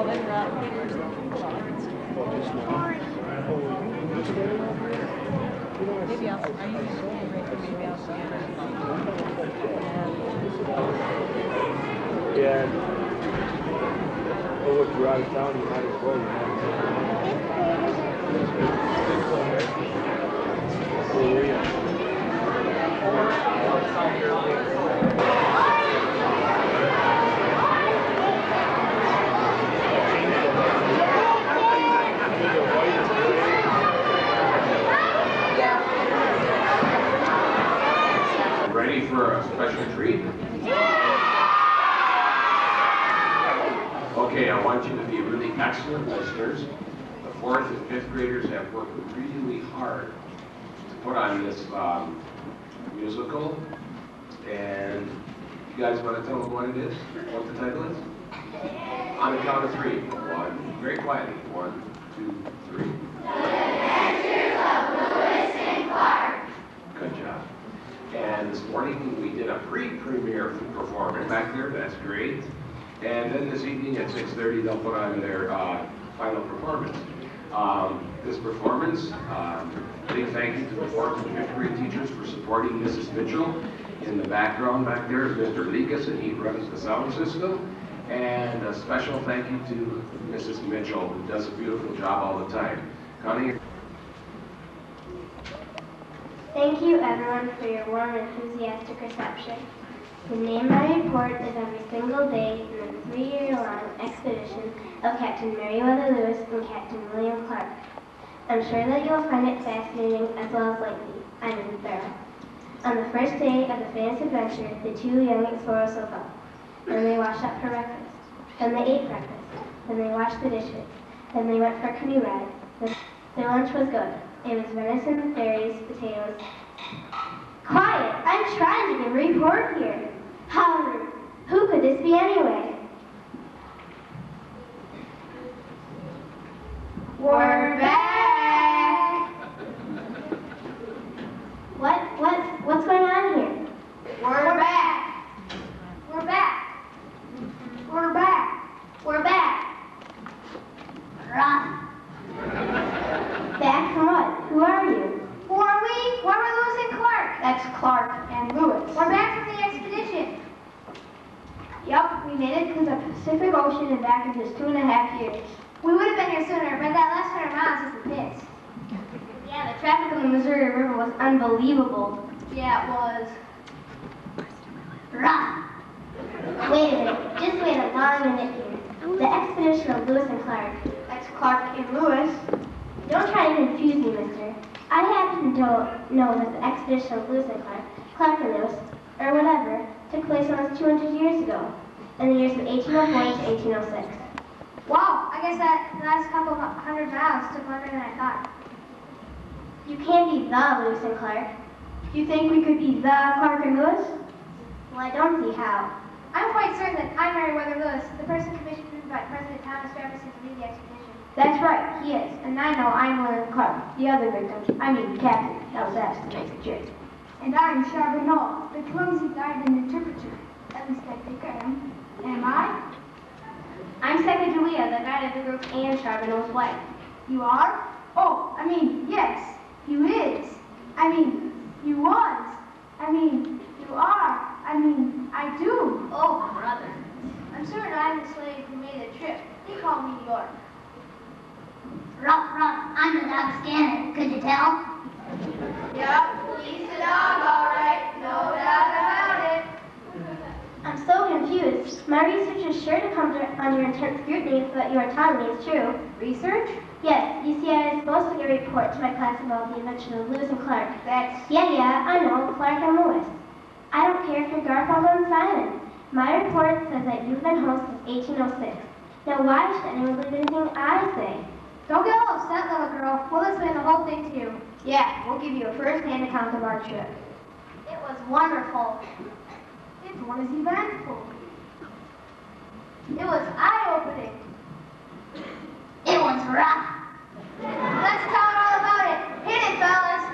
Maybe I'll scan it. Yeah. Well, if you're out of town, you might as well. Ready for a special treat? Okay, I want you to be really excellent listeners. The 4th and 5th graders have worked really hard to put on this musical. And you guys want to tell them what it is? What the title is? On the count of 3. 1, very quietly. 1, 2, 3. The Adventures of Lewis and Clark. Good job. And this morning we did a pre-premiere performance back there. That's great. And then this evening at 6:30 they'll put on their final performance. This performance, big thank you to the 4th and 5th grade teachers for supporting Mrs. Mitchell. In the background back there is Mr. Likas, and he runs the sound system. And a special thank you to Mrs. Mitchell, who does a beautiful job all the time. Connie? Thank you, everyone, for your warm, enthusiastic reception. The name of my report is every single day in the 3-year-long expedition of Captain Meriwether Lewis and Captain William Clark. I'm sure that you'll find it fascinating as well as lengthy. I mean thorough. On the first day of the famous adventure, the 2 young explorers woke up. Then they washed up for breakfast. Then they ate breakfast. Then they washed the dishes. Then they went for a canoe ride. Their lunch was good. It was venison, berries, potatoes. Quiet! I'm trying to give a report here. How rude. Who could this be anyway? We're back! What's going on here? We're back! We're back! We're back! We're back! Run! Back from what? Who are you? Who are we? We're Lewis and Clark. That's Clark and Lewis. We're back from the expedition. Yup, we made it to the Pacific Ocean and back in just 2.5 years. We would have been here sooner, but that last 100 miles is the pits. Yeah, the traffic on the Missouri River was unbelievable. Yeah, it was. Run! Wait a minute. Just wait a long minute here. The expedition of Lewis and Clark. That's Clark and Lewis. Don't try to confuse me, mister. I happen to know that the expedition of Lewis and Clark and Lewis, or whatever, took place almost 200 years ago, in the years of 1804 to 1806. Wow, I guess that last couple of 100 miles took longer than I thought. You can't be the Lewis and Clark. You think we could be the Clark and Lewis? Well, I don't see how. I'm quite certain that I'm Meriwether Lewis, the person commissioned by President Thomas Jefferson to lead the expedition. That's right, he is. And I know I'm William Clark, the other victim. I mean, Captain. That was asked to make a joke. And I'm Charbonneau, the clumsy guide and interpreter. At least I think I am. Am I? I'm Sacagawea, the guide of the group and Charbonneau's wife. You are? Oh, I mean, yes. You is. I mean, you was. I mean, you are. I mean, I do. Oh, brother. I'm certain I'm the slave who made the trip. They call me New York. Ruff, I'm the dog Scanner. Could you tell? Yep, he's the dog, all right. No doubt about it. I'm so confused. My research is sure to come under intense scrutiny if what you are telling me is true. Research? Yes. You see, I was supposed to give a report to my class about the invention of Lewis and Clark. Yeah, I know. Clark and Lewis. I don't care if you're Garfunkel and Simon. My report says that you've been home since 1806. Now, why should anyone believe anything I say? Don't get all upset, little girl. We'll explain the whole thing to you. Yeah, we'll give you a first-hand account of our trip. It was wonderful. It was eventful. It was eye-opening. It was rough. Let's tell it all about it. Hit it, fellas.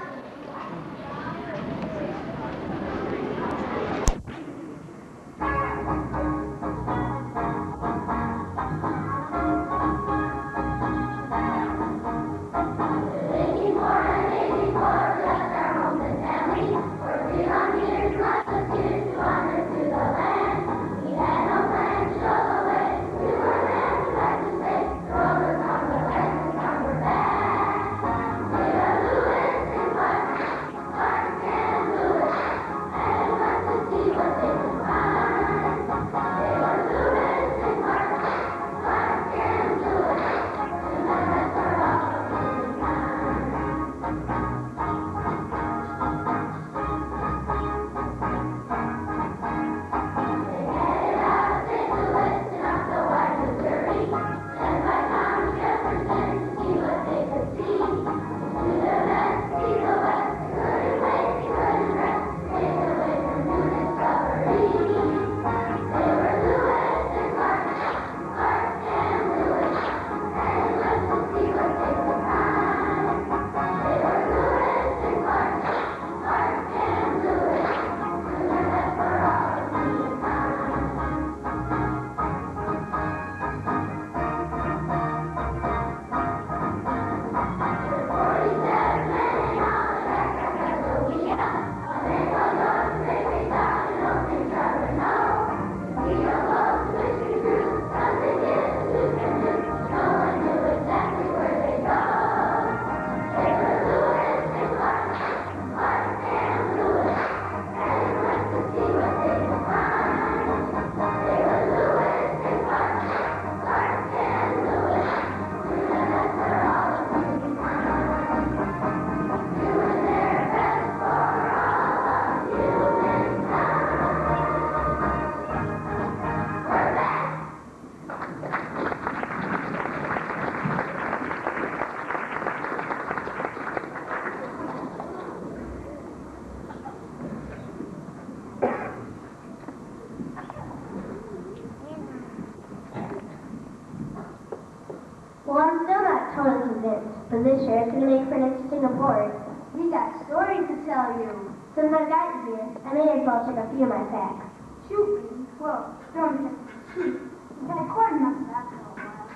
but this year it's going to make for an interesting report. We got stories to tell you. Since I've got you here, I may as well check a few of my facts. Shoot, baby. Well, don't just shoot. You've been recording up to that for a while.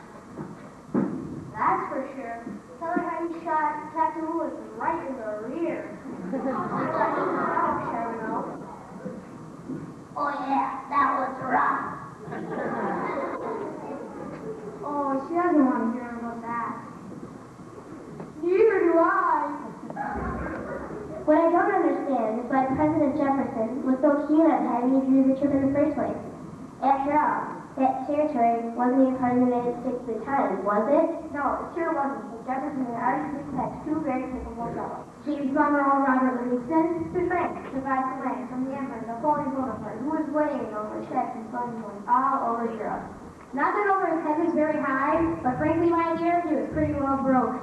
That's for sure. Tell her how you shot Captain Lewis right in the rear. Oh yeah, that was rough. Oh, she doesn't want to hear about that. Neither do I. What I don't understand is why President Jefferson was so keen on having you do the trip in the first place. After all, that territory wasn't even part of the United States at the time, was it? No, it sure wasn't. But Jefferson and Archbishop had two very capable fellows. James Monroe and Robert Livingston, to Frank, survived the land from the Emperor Napoleon Bonaparte, who was weighing over checks and funds all over Europe. Not that over his head was very high, but frankly, my dear, he was pretty well broke.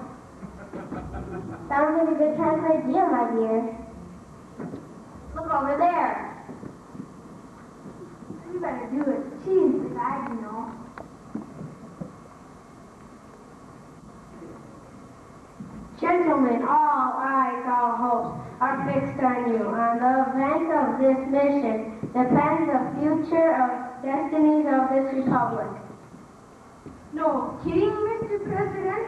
Sounds like a good kind of idea, my dear. Look over there. You better do it. She's beside, you know. Gentlemen, all eyes, all hopes are fixed on you. On the event of this mission depends the future of destinies of this republic. No kidding, Mr. President?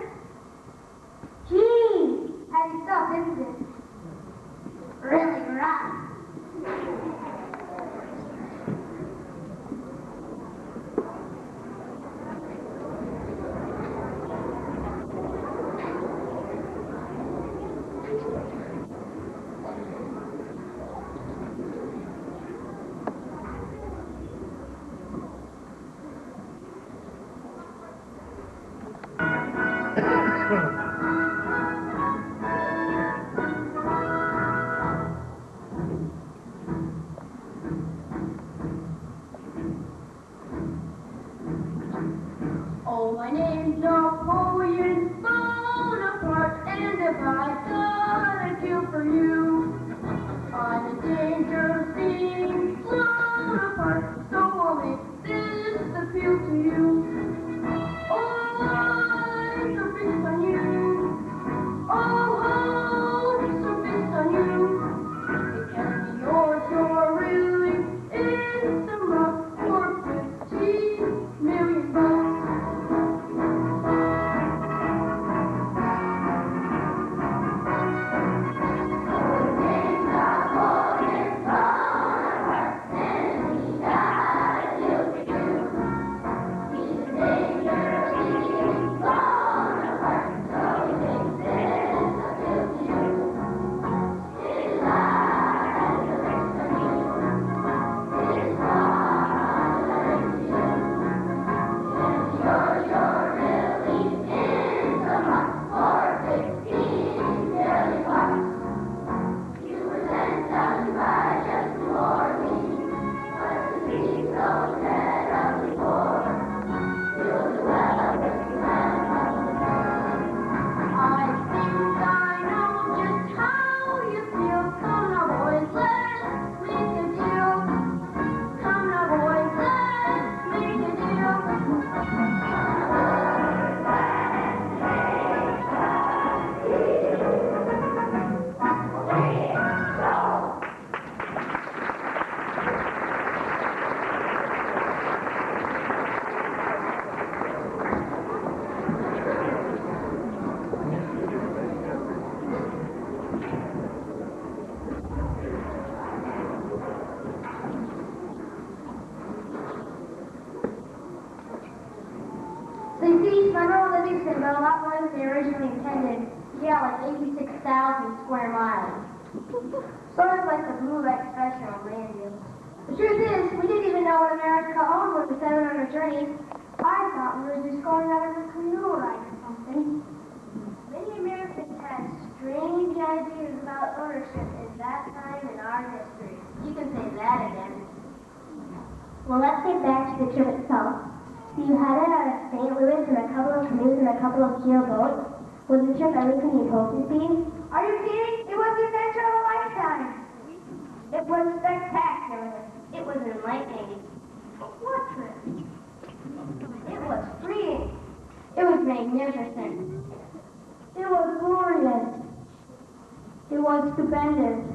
Gee! Heavy stuff, isn't it? Really rough. Oh, my name's Napoleon Bonaparte, and if I've done a kill for you, I'm in danger of being blown apart, so I'll make this appeal to you. All eyes are fixed on you, all hopes are fixed on you. It can't be yours, you're really in the rough for 15 million bucks. Monroe and Livingston got a lot more than they originally intended. Yeah, like 86,000 square miles. Sort of like the Blue Light Special on land deals. The truth is, we didn't even know what America owned when we set out on our journey. I thought we were just going out on a canoe ride or something. Many Americans had strange ideas about ownership at that time in our history. You can say that again. Well, let's get back to the trip itself. So you headed out of St. Louis in a couple of canoes and a couple of keel boats. Was the trip everything you hoped it would be? Are you kidding? It was the adventure of a lifetime. It was spectacular. It was enlightening. What trip? It was freeing. It was magnificent. It was stupendous.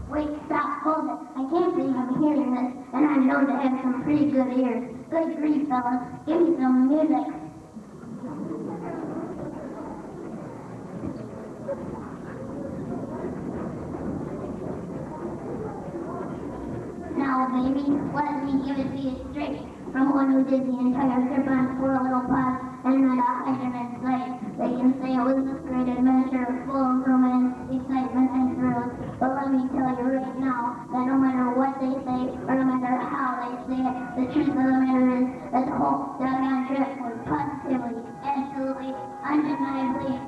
Wait, stop, hold it. I can't believe I'm hearing this, and I'm known to have some pretty good ears. Good grief, fellas. Give me some music. Now, baby, let me give it to you straight. From one who did the entire trip on 4 little pods and not a hydrant in sight. They can say it was a great adventure full of romance, excitement, and thrills. But let me tell you right now that no matter what they say or no matter how they say it, the truth of the matter is that the whole doggone trip was positively, absolutely, undeniably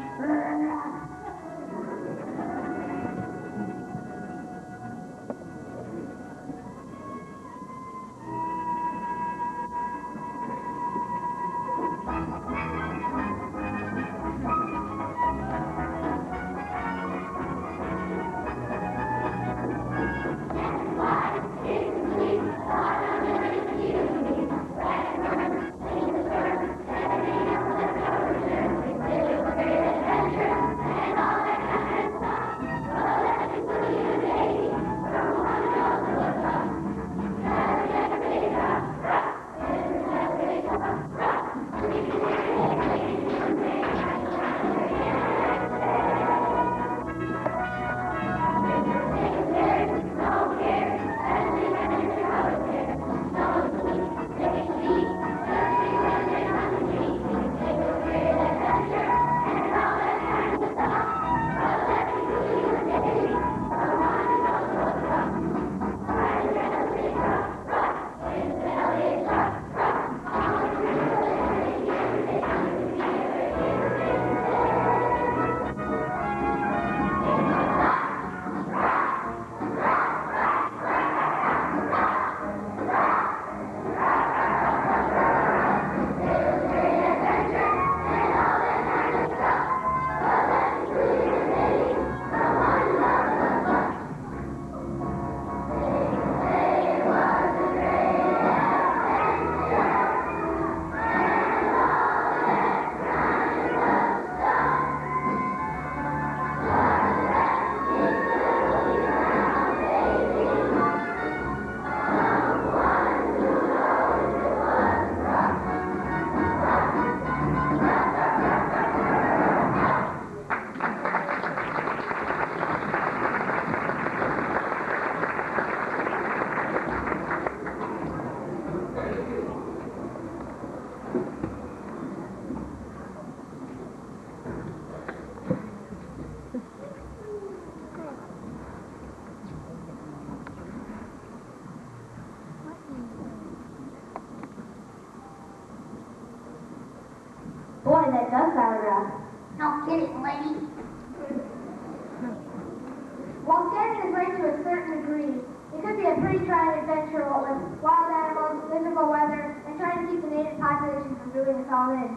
Boy, that does sound rough. No kidding, lady. While scanning is right to a certain degree, it could be a pretty trying adventure what with wild animals, miserable weather, and trying to keep the native population from doing us all in.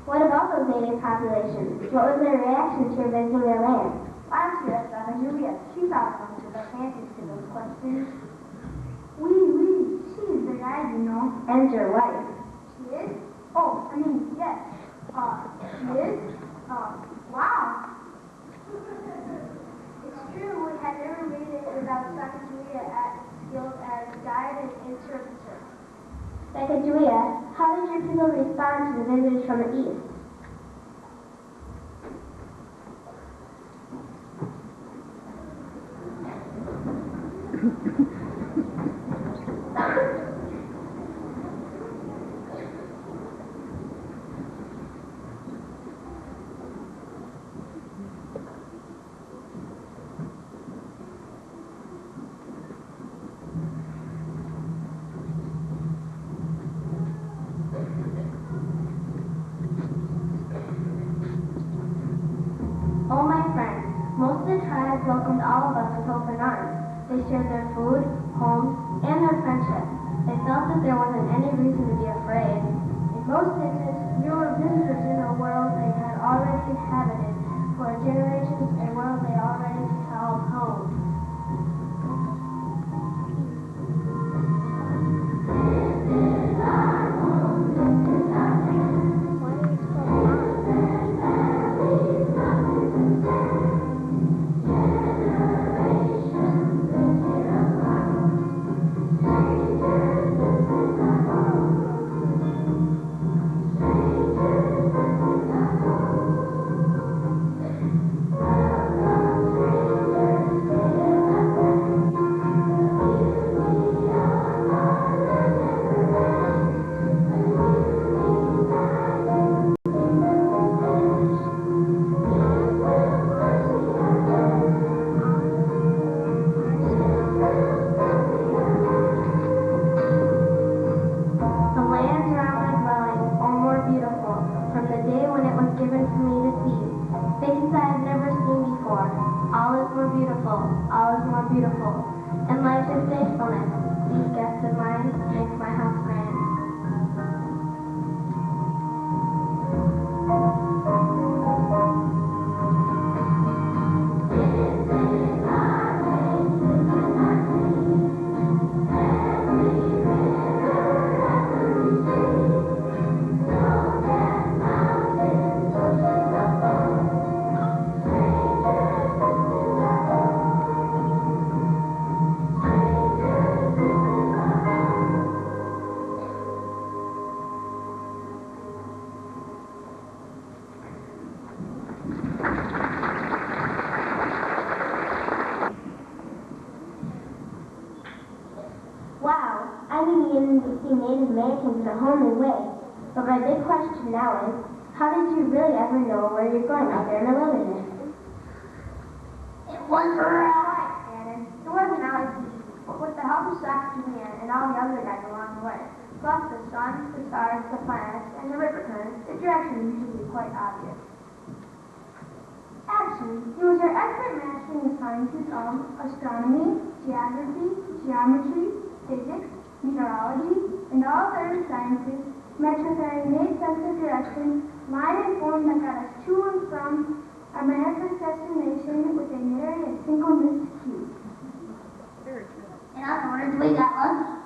What about those native populations? What was their reaction to your visiting their land? Last year, Donna Julia, she thought some of the answers to those questions. Oui, she's the guy, you know. And your wife. She is? Oh, I mean, yes. She is? Wow. It's true, we had never made it without Sacagawea at skills as guide and interpreter. Sacagawea, how did your people respond to the visitors from the east? Oh, my friends, most of the tribes welcomed all of us with open arms. They shared their food, homes, and their friendship. They felt that there wasn't any reason to be afraid. In most cases, we were visitors in a world they had already inhabited for generations, a world they already called home. is more beautiful, all is more beautiful. And life is faithfulness. These guests of mine make my house grand. Wow, I've been beginning to see Native Americans in a whole new way. But my big question now is, how did you really ever know where you're going out there in the wilderness? It was right, Shannon. It wasn't always easy, but with the help of Dr. Julian and all the other guys along the way, plus the sun, the stars, the planets, and the river currents, the direction is usually quite obvious. Actually, it was our expert mastering the sciences of astronomy, geography, geometry, physics, meteorology, and all other sciences met with our innate sense of direction, line and form that got us to and from our manifest destination with a merry and singleness key. In other words, we got lucky.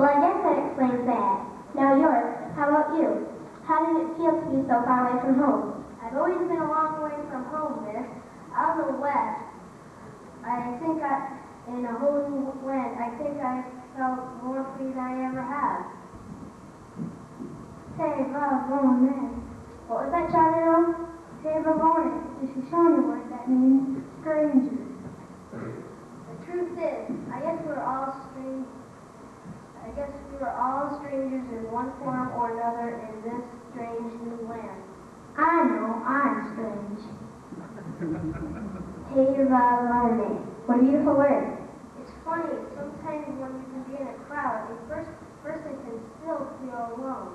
Well, I guess that explains that. Now yours, how about you? How did it feel to be so far away from home? I've always been a long way from home, miss. Out in the west. In a whole new land, I think I felt more free than I ever have. Say, Vavone. What was that, Charlie? Say, Vavone. The Shoshone word that means stranger. The truth is, I guess we were all strangers in one form or another in this strange new land. I know, I'm strange. Tevavane. What a beautiful word. It's funny, sometimes when you can be in a crowd, a person can still feel alone.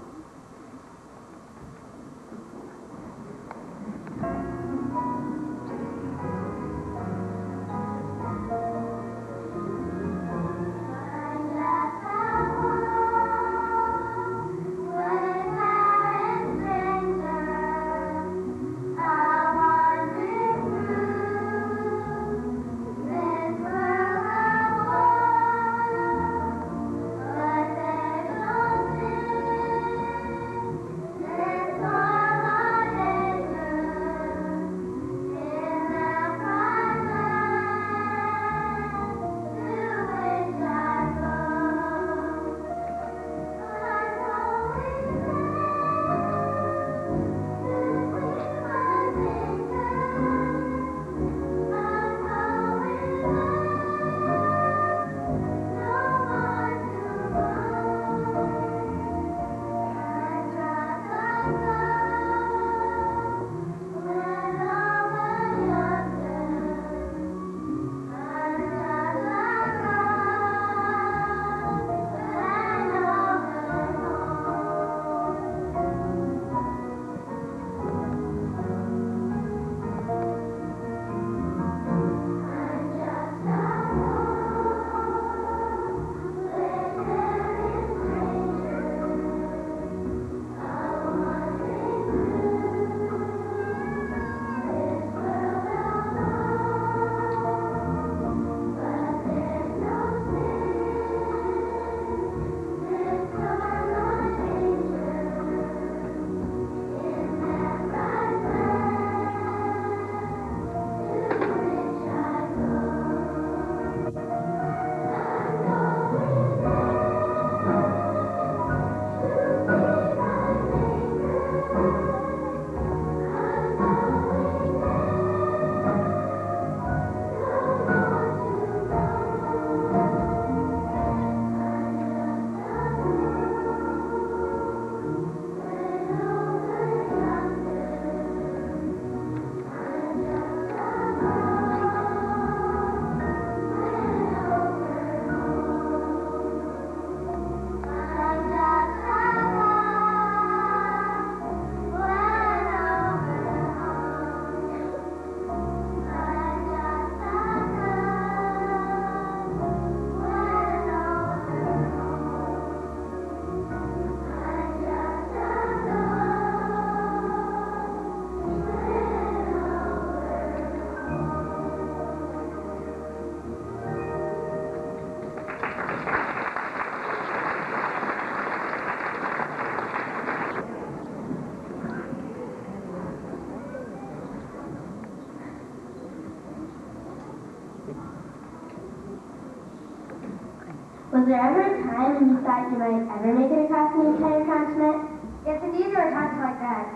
Was there ever a time when you thought you might ever make it across the entire continent? Yes, indeed, there are times like that.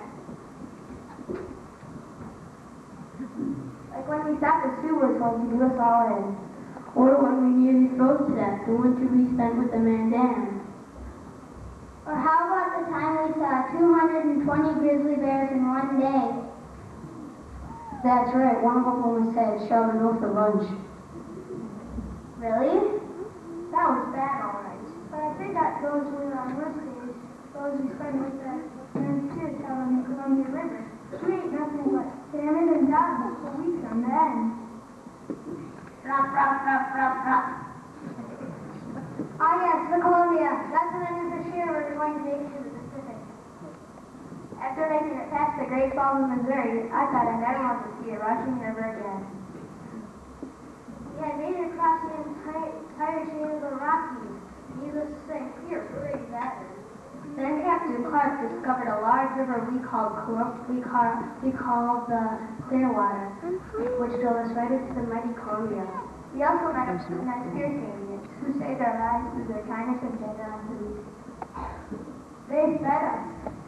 Like when we thought the Sioux were going to do us all in. Or when we nearly froze to death the winter we spent with the Mandan. Or how about the time we saw 220 grizzly bears in one day? That's right, one of them almost had shoving off the bunch. Really? That was bad, all right. But I think that those were on worse days, those we spent with the Sioux out on the Columbia River. We ate nothing but salmon and dogfish for weeks on end. Ruff, ruff, ruff, ruff, ruff. Ah yes, the Columbia. That's when I knew for sure we were going to make it to the Pacific. After making it past the Great Falls of Missouri, I thought I never want to see a rushing river again. We had made it across the entire chain of the Rockies. Needless to say, we were pretty battered. Then Captain Clark discovered a large river we called the Clearwater, which drove us right into the mighty Columbia. We also met up some nice Pierce Indians who saved our lives through their kindness and generosity. They fed us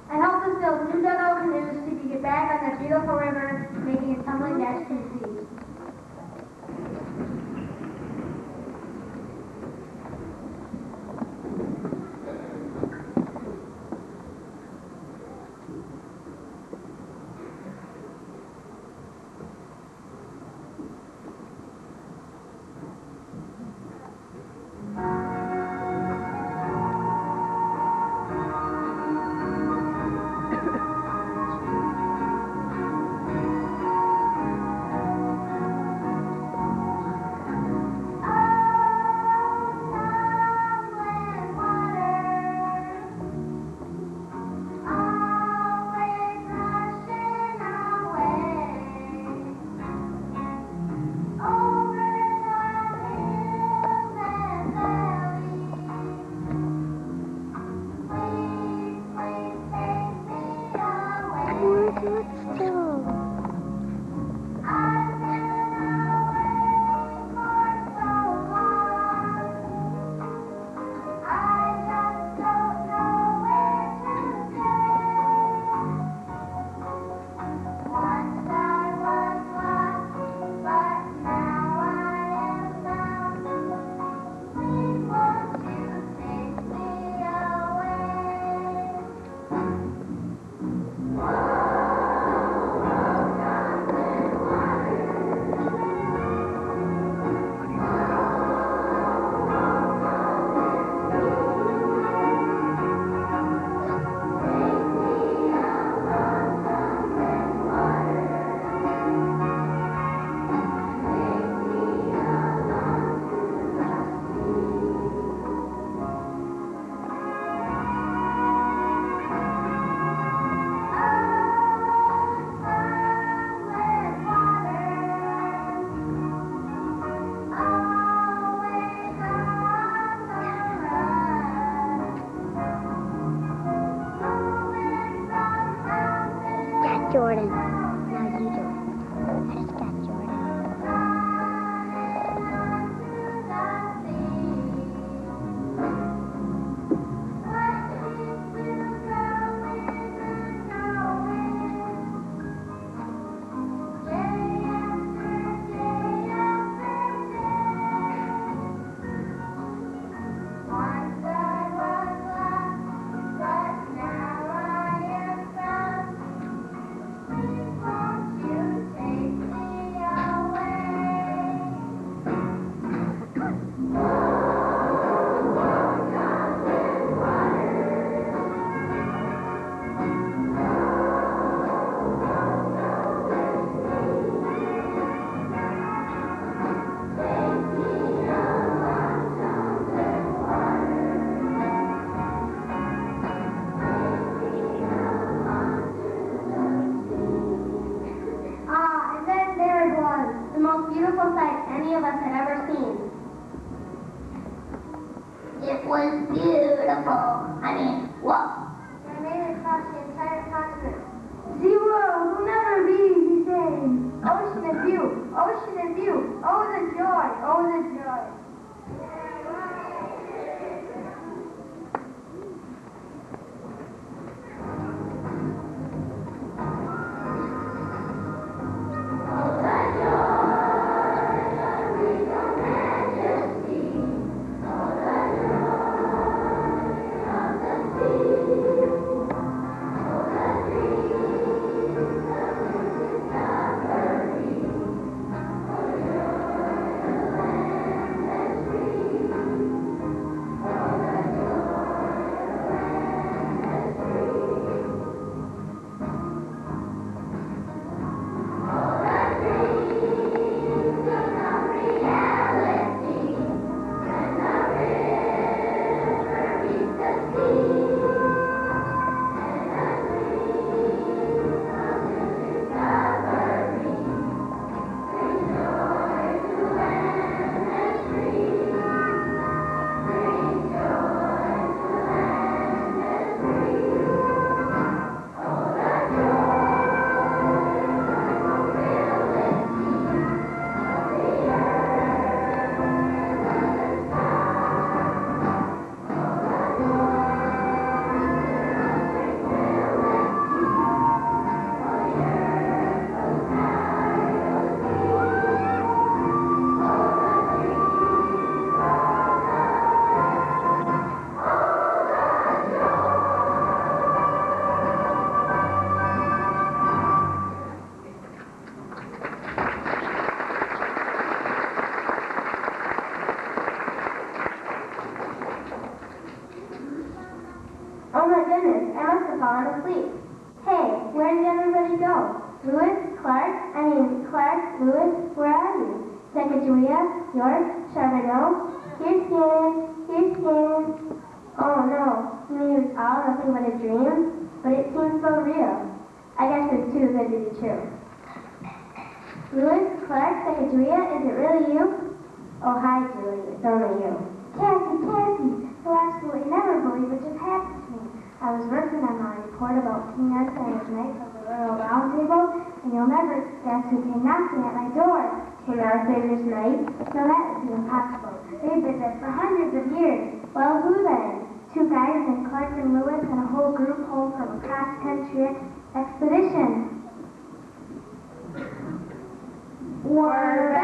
and helped us build new dugout canoes so we could get back on that beautiful river, making it tumbling dash to the sea. Jordan. Now you do it. I just got Jordan. Beautiful sight any of us had ever seen. It was beautiful. I mean, whoa. We made it across the entire continent. The world will never be the same. Ocean and view, ocean and view. Oh, the joy, oh, the joy. go to sleep. Hey, where did everybody go? Clark, Lewis, where are you? Sacagawea, York, Charbonneau, here's Shannon. Oh no, you mean it was all nothing but a dream? But it seems so real. I guess it's too good to be true. Lewis, Clark, Sacagawea, is it really you? Oh, hi, Julie, it's only you. Cassie, you'll absolutely never believe what just happened to me. I was working on my report about King Arthur's Knights of the Royal Round Table, and you'll never guess who came knocking at my door. King Arthur's Knights? No, that would be impossible. They've been dead for hundreds of years. Well, who then? Two guys named Clark and Lewis and a whole group home from a cross-country expedition. We're